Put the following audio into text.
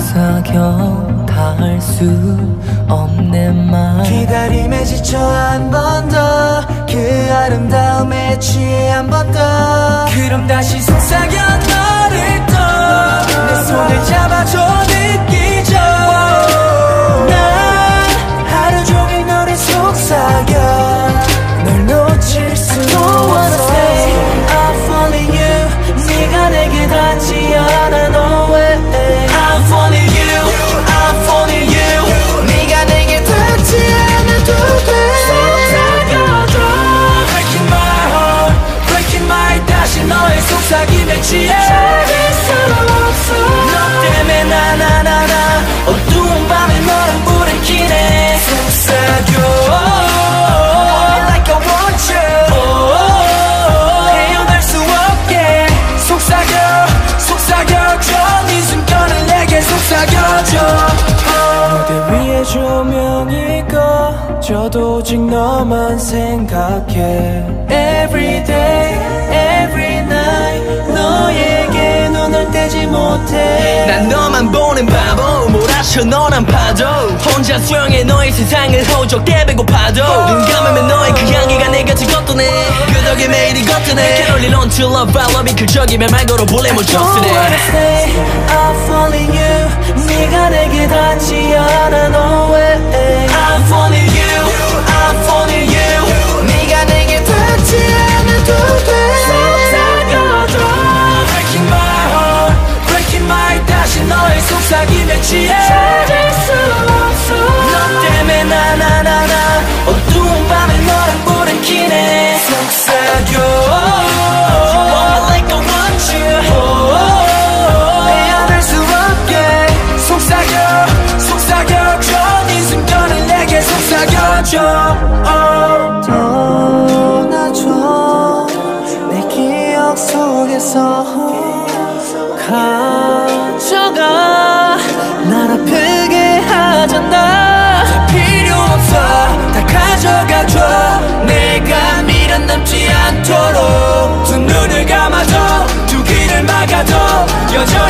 속삭여 닿을 수 없는 말 기다림에 지쳐 한 번 더 그 아름다움에 취해 한 번 더 그럼 다시 속삭여 너를 또 내 손을 잡아줘 느끼죠 난 하루 종일 너를 속삭여 널 놓칠 수 없어 I'm falling you 네가 내게 닿지 않아 no way I'm falling you I'm falling you 네가 내게 닿지 않아도 돼 속삭여줘 Breaking my heart Breaking my 다시 너의 속삭임에 취해 찾을 수 없어 너 때문에 나나나나 어두운 밤에 너랑 불을 켜네 속삭여 Like I want you 헤어날 수 없게 속삭여 속삭여줘 네 숨결을 내게 속삭여줘 무대 위에 조명이 꺼져도 오직 너만 생각해 Every day, every night 너에게 눈을 떼지 못해 난 너만 보는 바보 몰아쳐 너란 파도 혼자 수영해 너의 세상을 호적대 배고파도 눈 감으면 너의 그 향기가 내 곁을 걷도네 그 덕에 매일이 걷도네 Can't only learn to love I love you 그 적이면 말 걸어 볼래 못 줬으네 I don't wanna stay I'm falling you 네가 내게 닿지 않아 no way I'm falling you I'm falling you 네가 내게 닿지 않아도 돼 속삭여줘 Breaking my heart Breaking my 다시 너의 속삭임에 취해 찾을 수 없어 너 때문에 나나나나 어두운 밤에 너랑 불을 켜네 속삭여 You want me like I want you 헤어날 수 없게 속삭여 속삭여줘 네 숨결을 내게 속삭여줘 떠나줘 내 기억 속에서 가져가 날 아프게 하잖아 필요 없어 다 가져가줘 내가 미련 남지 않도록 두 눈을 감아도 두 귀를 막아도 여전히